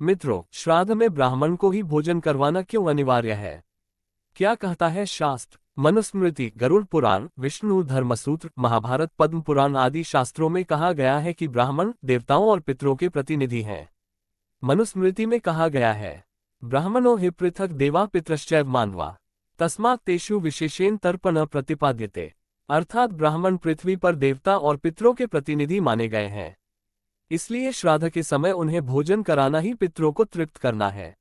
मित्रों, श्राद्ध में ब्राह्मण को ही भोजन करवाना क्यों अनिवार्य है? क्या कहता है शास्त्र? मनुस्मृति, गरुड़ पुराण, विष्णु धर्मसूत्र, महाभारत, पद्म पुराण आदि शास्त्रों में कहा गया है कि ब्राह्मण देवताओं और पितरों के प्रतिनिधि हैं। मनुस्मृति में कहा गया है, ब्राह्मणो हि पृथक देवा पितरश्चैव मानवा तस्मात् तेषु विशेषेण तर्पण प्रतिपाद्यते। अर्थात ब्राह्मण पृथ्वी पर देवता और पितरों के प्रतिनिधि माने गए हैं, इसलिए श्राद्ध के समय उन्हें भोजन कराना ही पितरों को तृप्त करना है।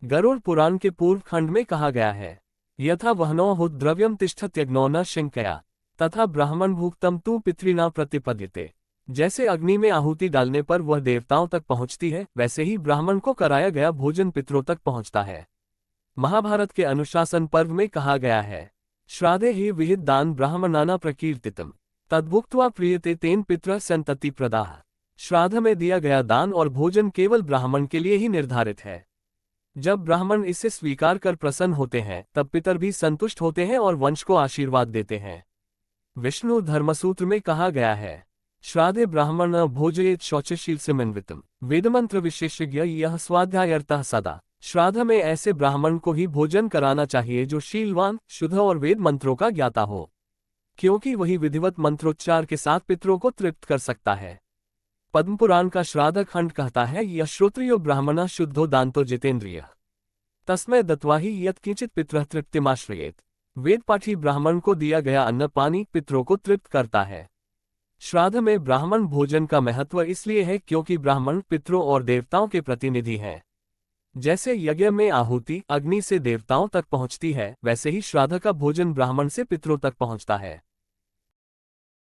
गरुड़ पुराण के पूर्व खंड में कहा गया है, यथा वहनो हुत द्रव्यम तिष्ठत्यग्नो न शंकया तथा ब्राह्मण भुक्तम तु पितृणा प्रतिपद्यते। जैसे अग्नि में आहुति डालने पर वह देवताओं तक पहुंचती है, वैसे ही ब्राह्मण को कराया गया भोजन पितरों तक पहुंचता है। महाभारत के अनुशासन पर्व में कहा गया है, श्राद्धे हि विहित दान ब्राह्मणाना प्रकीर्तितम तद्भुक्त्वा प्रीयते तेन पितरः सन्तति प्रदाः। श्राद्ध में दिया गया दान और भोजन केवल ब्राह्मण के लिए ही निर्धारित है। जब ब्राह्मण इसे स्वीकार कर प्रसन्न होते हैं, तब पितर भी संतुष्ट होते हैं और वंश को आशीर्वाद देते हैं। विष्णु धर्मसूत्र में कहा गया है, श्राद्धे ब्राह्मण न भोजयेत शौचशील समन्वितम वेदमंत्र विशेषज्ञ यह स्वाध्यायर्थः सदा। श्राद्ध में ऐसे ब्राह्मण को ही भोजन कराना चाहिए जो शीलवान, शुद्ध और वेद मंत्रों का ज्ञाता हो, क्योंकि वही विधिवत मंत्रोच्चार के साथ पितरों को तृप्त कर सकता है। पद्म पुराण का श्राद्ध खंड कहता है, यह श्रोत्रियो ब्राह्मण शुद्धो दान्तो जितेन्द्रिय तस्मै दत्वा ही यत् किंचित पितरः तृप्तिमाश्रयेत। वेद पाठी ब्राह्मण को दिया गया अन्न पानी पितरों को तृप्त करता है। श्राद्ध में ब्राह्मण भोजन का महत्व इसलिए है क्योंकि ब्राह्मण पितरों और देवताओं के प्रतिनिधि हैं। जैसे यज्ञ में आहुति अग्नि से देवताओं तक पहुंचती है, वैसे ही श्राद्ध का भोजन ब्राह्मण से पितरों तक पहुंचता है।